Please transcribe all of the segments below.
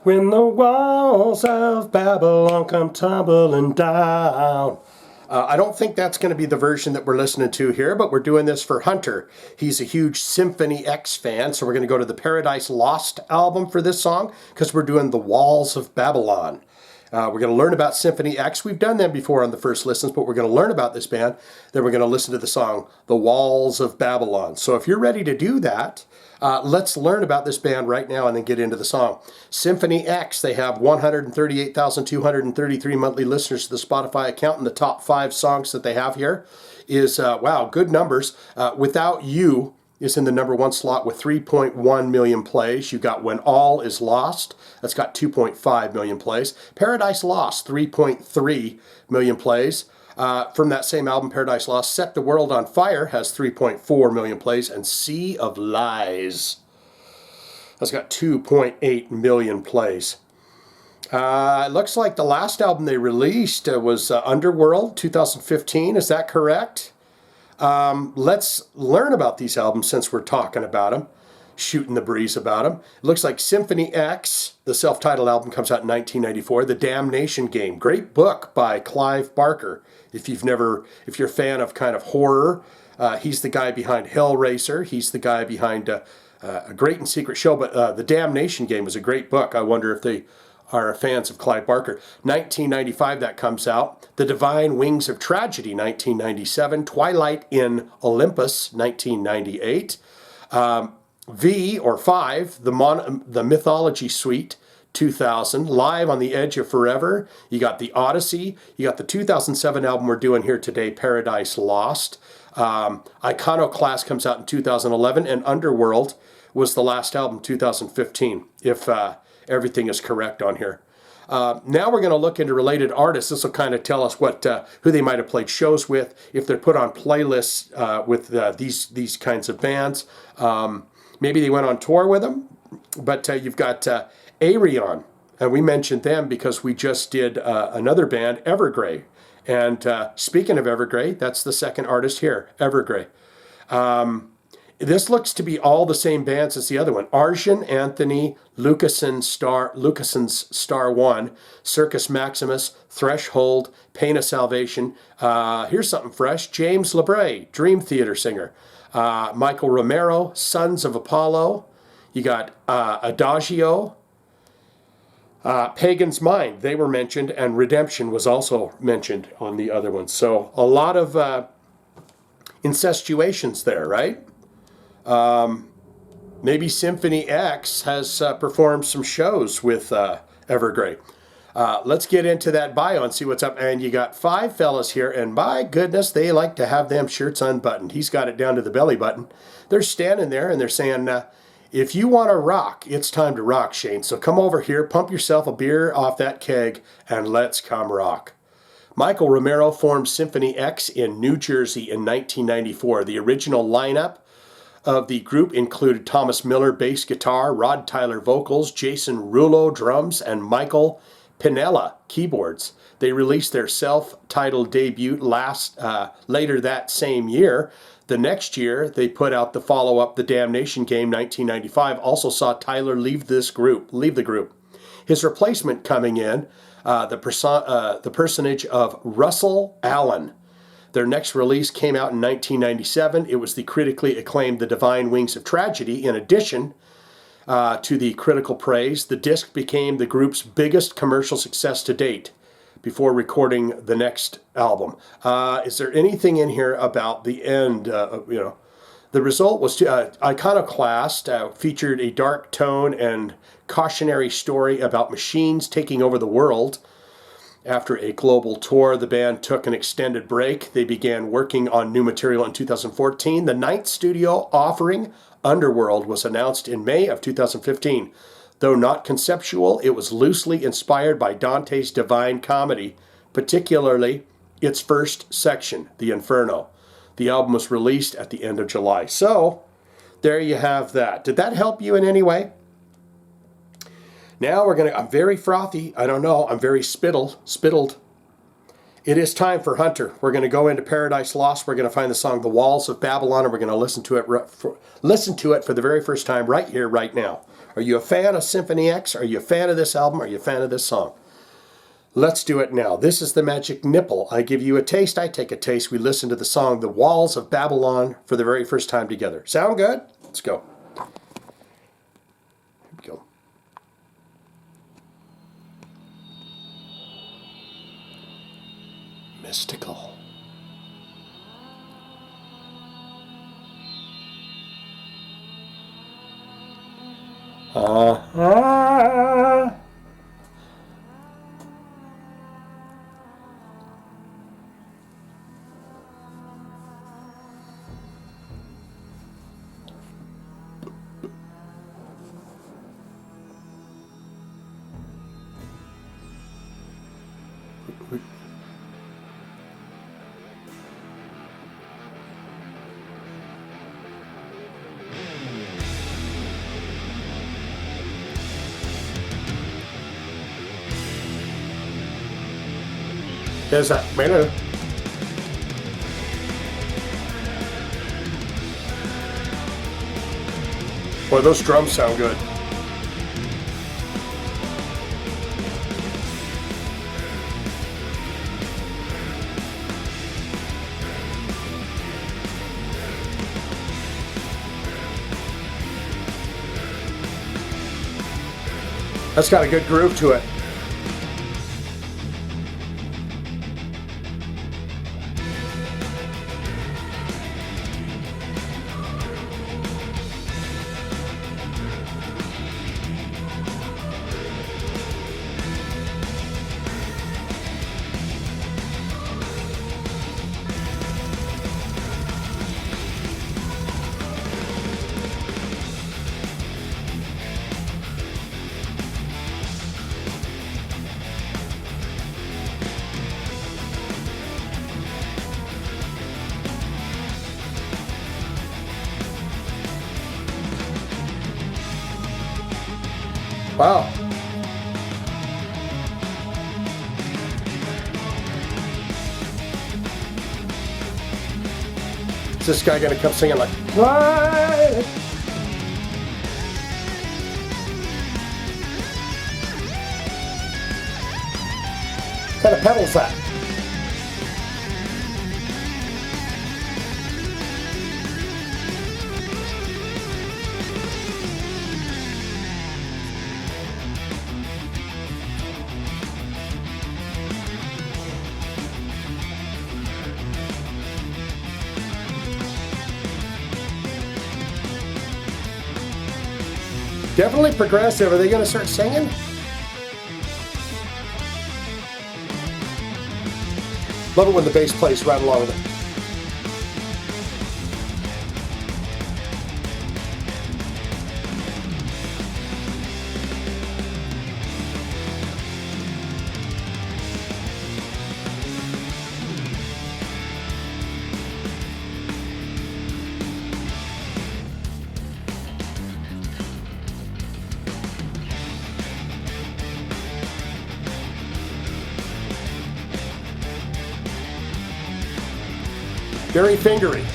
When the walls of Babylon come tumbling down. I don't think that's going to be the version that we're listening to here, but we're doing this for Hunter. He's a huge Symphony X fan, so we're going to go to the Paradise Lost album for this song because we're doing The Walls of Babylon. We're going to learn about Symphony X. We've done them before on the first listens, but we're going to learn about this band. Then we're going to listen to the song, The Walls of Babylon. So if you're ready to do that, let's learn about this band right now and then get into the song. Symphony X, they have 138,233 monthly listeners to the Spotify account, and the top 5 songs that they have here is, wow, good numbers. Without You is in the number 1 slot with 3.1 million plays. You got When All Is Lost. That's got 2.5 million plays. Paradise Lost, 3.3 million plays. From that same album, Paradise Lost, Set the World on Fire has 3.4 million plays. And Sea of Lies, that's got 2.8 million plays. It looks like the last album they released was Underworld, 2015. Is that correct? Let's learn about these albums since we're talking about them, shooting the breeze about them. It looks like Symphony X, the self-titled album, comes out in 1994. The Damnation Game, great book by Clive Barker. If you're a fan of kind of horror, he's the guy behind Hellraiser. He's the guy behind A Great and Secret Show. But The Damnation Game is a great book. I wonder if they are fans of Clive Barker. 1995, that comes out. The Divine Wings of Tragedy, 1997. Twilight in Olympus, 1998. V, or 5, the Mythology Suite, 2000. Live on the Edge of Forever. You got The Odyssey. You got the 2007 album we're doing here today, Paradise Lost. Iconoclast comes out in 2011, and Underworld was the last album, 2015, if everything is correct on here. Now we're going to look into related artists. This will kind of tell us who they might have played shows with, if they're put on playlists with these kinds of bands. Maybe they went on tour with them, but you've got Ayreon, and we mentioned them because we just did another band, Evergrey. And speaking of Evergrey, that's the second artist here, Evergrey. This looks to be all the same bands as the other one. Arjun Anthony, Lucason's Star One, Circus Maximus, Threshold, Pain of Salvation. Here's something fresh. James LeBray, Dream Theater singer. Michael Romeo, Sons of Apollo. You got Adagio, Pagan's Mind. They were mentioned, and Redemption was also mentioned on the other one. So a lot of incestuations there, right? Maybe Symphony X has performed some shows with Evergrey. Let's get into that bio and see what's up. And you got 5 fellas here, and my goodness, they like to have them shirts unbuttoned. He's got it down to the belly button. They're standing there and they're saying, if you want to rock, it's time to rock, Shane. So come over here, pump yourself a beer off that keg, and let's come rock. Michael Romeo formed Symphony X in New Jersey in 1994. The original lineup of the group included Thomas Miller, bass guitar, Rod Tyler, vocals, Jason Rullo, drums, and Michael Pinnella, keyboards. They released their self-titled debut later that same year. The next year, they put out the follow-up, The Damnation Game, 1995, also saw Tyler leave the group. His replacement coming in, the personage of Russell Allen. Their next release came out in 1997. It was the critically acclaimed The Divine Wings of Tragedy. In addition to the critical praise, the disc became the group's biggest commercial success to date before recording the next album. Is there anything in here about the end? The result was Iconoclast featured a dark tone and cautionary story about machines taking over the world. After a global tour, the band took an extended break. They began working on new material in 2014. The 9th studio offering, Underworld, was announced in May of 2015. Though not conceptual, it was loosely inspired by Dante's Divine Comedy, particularly its first section, The Inferno. The album was released at the end of July. So, there you have that. Did that help you in any way? Now I'm very frothy. I don't know. I'm very spittled. It is time for Hunter. We're going to go into Paradise Lost. We're going to find the song The Walls of Babylon, and we're going to listen to it for the very first time right here, right now. Are you a fan of Symphony X? Are you a fan of this album? Are you a fan of this song? Let's do it now. This is the magic nipple. I give you a taste, I take a taste. We listen to the song The Walls of Babylon for the very first time together. Sound good? Let's go. Here we go. Mystical. There's that minute. Boy, those drums sound good. That's got a good groove to it. Wow. Is this guy gonna come singing like, what? What kind of pedal's that? Definitely progressive. Are they going to start singing? Love it when the bass plays right along with it. Very fingery.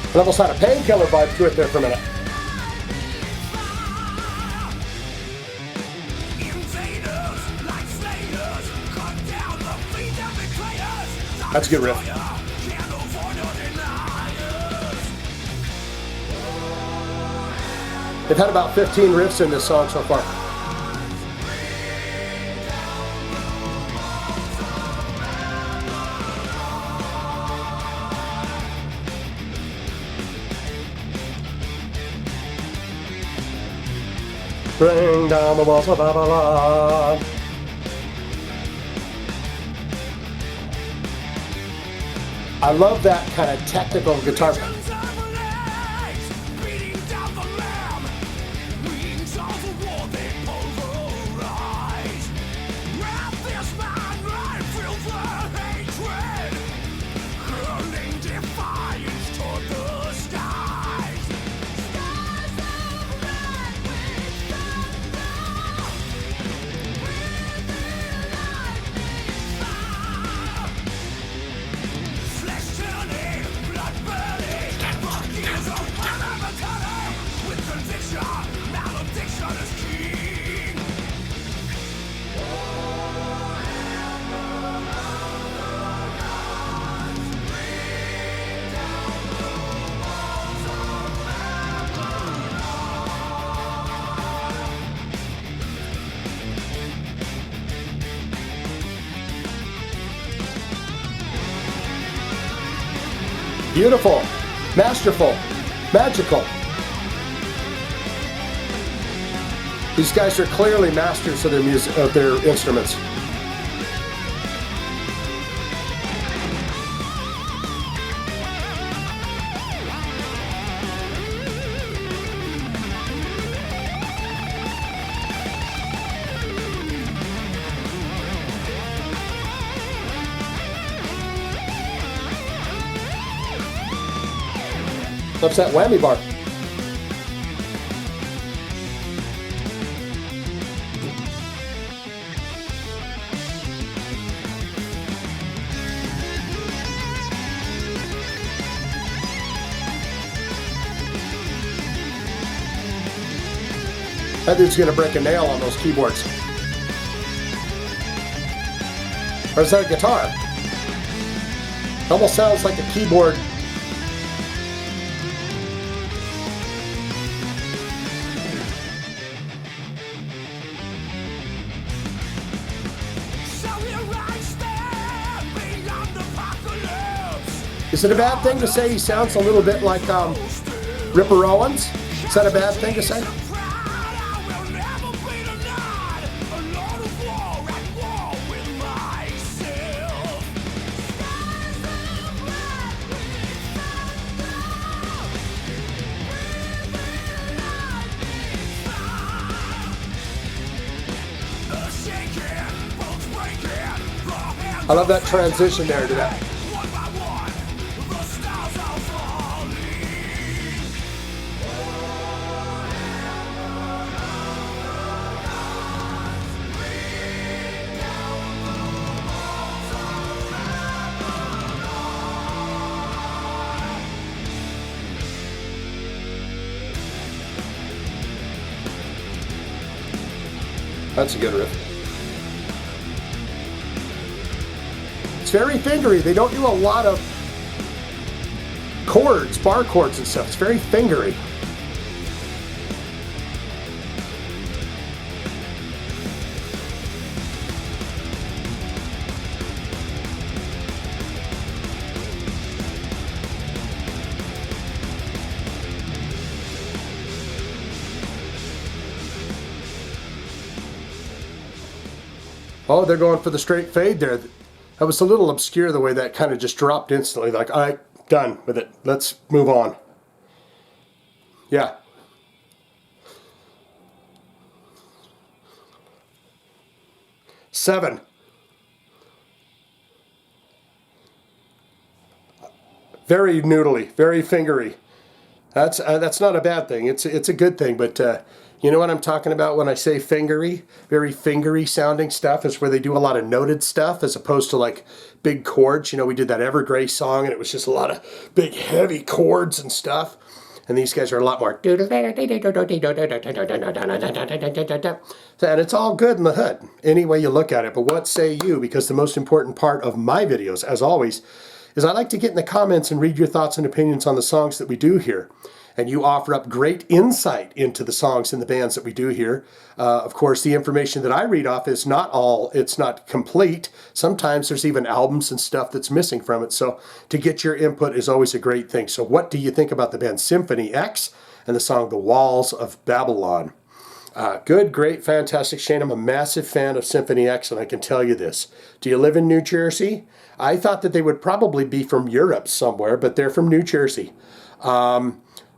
It almost had a Painkiller vibe to it there for a minute. That's a good riff. They've had about 15 riffs in this song so far. Bring down the walls of Babylon. I love that kind of technical guitar. Beautiful, masterful, magical. These guys are clearly masters of their music, of their instruments. What's that whammy bar? That dude's gonna break a nail on those keyboards. Or is that a guitar? It almost sounds like a keyboard. Is it a bad thing to say he sounds a little bit like Ripper Owens? Is that a bad thing to say? I love that transition there to that. That's a good riff. It's very fingery. They don't do a lot of chords, bar chords and stuff. It's very fingery. Oh, they're going for the straight fade there. That was a little obscure the way that kind of just dropped instantly. Like, all right, done with it. Let's move on. Yeah. Seven. Very noodly, very fingery. That's not a bad thing. It's a good thing, but you know what I'm talking about when I say fingery? Very fingery sounding stuff is where they do a lot of noted stuff as opposed to like big chords. You know, we did that Evergrey song and it was just a lot of big heavy chords and stuff. And these guys are a lot more. And it's all good in the hood, any way you look at it. But what say you? Because the most important part of my videos, as always, is I like to get in the comments and read your thoughts and opinions on the songs that we do here. And you offer up great insight into the songs and the bands that we do here. Of course, the information that I read off is not all, it's not complete. Sometimes there's even albums and stuff that's missing from it. So to get your input is always a great thing. So what do you think about the band Symphony X and the song The Walls of Babylon? Good, great, fantastic. Shane, I'm a massive fan of Symphony X, and I can tell you this. Do you live in New Jersey? I thought that they would probably be from Europe somewhere, but they're from New Jersey.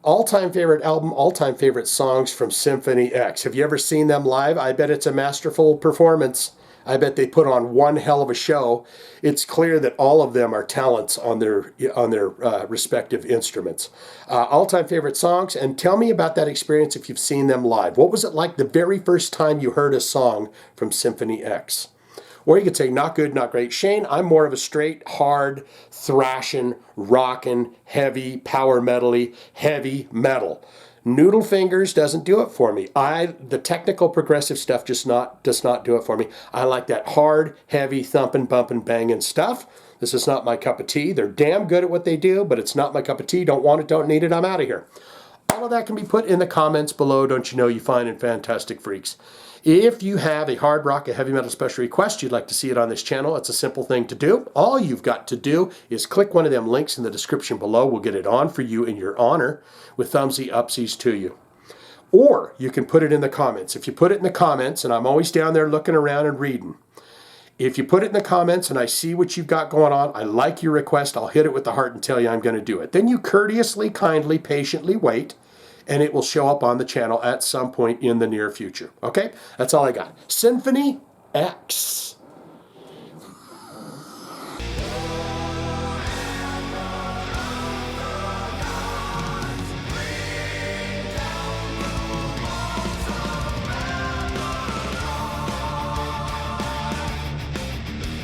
All-time favorite album, all-time favorite songs from Symphony X. Have you ever seen them live? I bet it's a masterful performance. I bet they put on one hell of a show. It's clear that all of them are talents on their respective instruments. All-time favorite songs, and tell me about that experience if you've seen them live. What was it like the very first time you heard a song from Symphony X? Or you could say, not good, not great. Shane, I'm more of a straight, hard, thrashing, rocking, heavy, power metal-y, heavy metal. Noodle fingers doesn't do it for me. The technical progressive stuff does not do it for me. I like that hard, heavy, thumping, bumping, banging stuff. This is not my cup of tea. They're damn good at what they do, but it's not my cup of tea. Don't want it, don't need it, I'm out of here. all of that can be put in the comments below, don't you know, you fine and fantastic freaks. If you have a hard rock, a heavy metal special request, you'd like to see it on this channel, it's a simple thing to do. All you've got to do is click one of them links in the description below. We'll get it on for you in your honor with thumbsy upsies to you. Or you can put it in the comments. If you put it in the comments, and I'm always down there looking around and reading, if you put it in the comments and I see what you've got going on, I like your request, I'll hit it with the heart and tell you I'm going to do it. Then you courteously, kindly, patiently wait, and it will show up on the channel at some point in the near future. Okay? That's all I got. Symphony X.